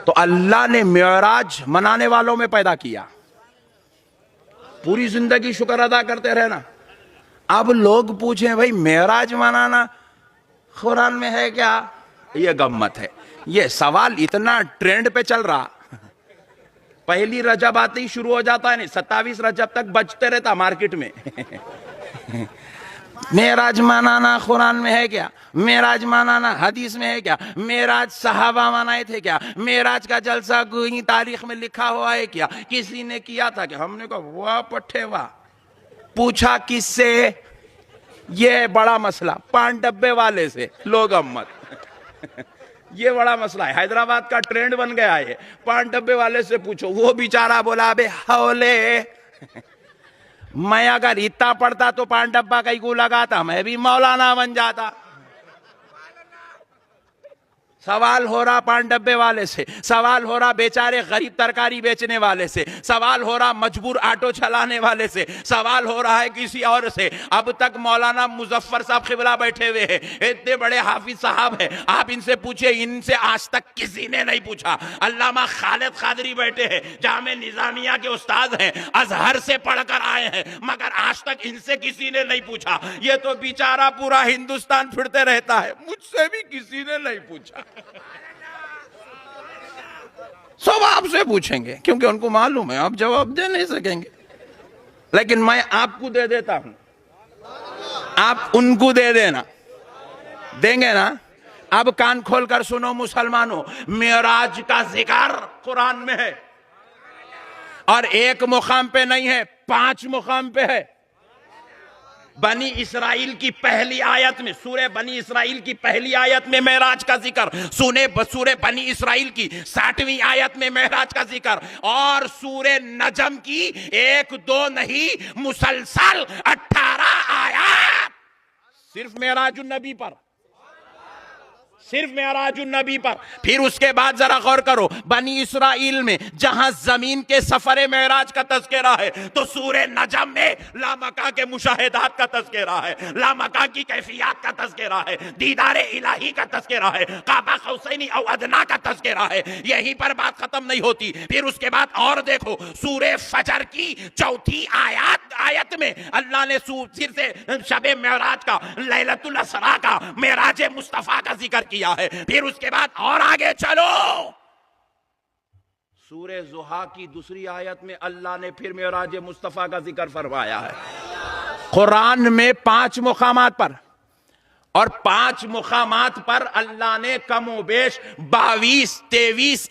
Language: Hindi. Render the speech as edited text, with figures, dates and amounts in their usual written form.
तो अल्लाह ने मेराज मनाने वालों में पैदा किया। पूरी जिंदगी शुक्र अदा करते रहना। अब लोग पूछें भाई मेराज मनाना कुरान में है क्या? ये गम्मत है। ये सवाल इतना ट्रेंड पे चल रहा, पहली रजब आते ही शुरू हो जाता है, नहीं 27 रजब तक बजते रहता मार्केट में। मेराज मनाना कुरान में है क्या? मेराज मनाना हदीस में है क्या? मेराज सहाबा मनाए थे क्या? मेराज का जलसा कोई तारीख में लिखा हुआ है क्या? किसी ने किया था क्या? हमने कहा वाह पट्टे वाह। पूछा किससे? ये बड़ा मसला, पान डब्बे वाले से। लोग अम्मत ये बड़ा मसला है, हैदराबाद का ट्रेंड बन गया है। पान डब्बे वाले से पूछो, वो बेचारा बोला बे हौले मैं अगर इतना पढ़ता तो पान डब्बा कहीं को लगाता, मैं भी मौलाना बन जाता। सवाल हो रहा पान डब्बे वाले से, सवाल हो रहा बेचारे गरीब तरकारी बेचने वाले से, सवाल हो रहा मजबूर ऑटो चलाने वाले से, सवाल हो रहा है किसी और से। अब तक मौलाना मुजफ्फर साहब खिबला बैठे हुए हैं, इतने बड़े हाफिज साहब हैं, आप इनसे पूछे, इनसे आज तक किसी ने नहीं पूछा। अल्लामा खालिद कादरी बैठे हैं, जामे निजामिया के उस्ताद हैं, अजहर से पढ़कर आए हैं, मगर आज तक इनसे किसी ने नहीं पूछा। ये तो बेचारा पूरा हिंदुस्तान फिरते रहता है, मुझसे भी किसी ने नहीं पूछा। सब आपसे पूछेंगे क्योंकि उनको मालूम है आप जवाब दे नहीं सकेंगे, लेकिन मैं आपको दे देता हूं, आप उनको दे देना। देंगे ना? अब कान खोलकर सुनो मुसलमानों, मेराज का जिक्र कुरान में है, और एक मुकाम पे नहीं है, 5 मुकाम पे है। बनी इसराइल की पहली आयत में, सूरे बनी इसराइल की पहली आयत में मेराज का जिक्र, सूरे बनी इसराइल की 60वीं आयत में मेराज का जिक्र, और सूरे नजम की 1-2 नहीं मुसलसल 18 आयत सिर्फ मेराजुन नबी पर, सिर्फ मेराजुन नबी पर। फिर उसके बाद जरा गौर करो, बनी इसराइल में जहां जमीन के सफरे मेराज का तज़किरा है, तो सूरे नजम में लामका के मुशाहिदात का तज़किरा है, लामका की कैफियत का तज़किरा है, दीदारे इलाही का तज़किरा है, काबा कौसैनी औ अदना का तज़किरा है। यहीं पर बात खत्म नहीं होती। फिर उसके बाद और देखो, सूरे फजर की 4थी आयत में अल्लाह ने फिर से शबे मेराज का, लैलतुल असरा का, मेराज मुस्तफा का जिक्र किया है। फिर उसके बाद और आगे चलो, सूरे ज़ुहा की 2री आयत में अल्लाह ने फिर मेराज मुस्तफा का जिक्र फरमाया है। कुरान में 5 मुकामात पर, और 5 मुकामात पर अल्लाह ने कमोबेश 22-23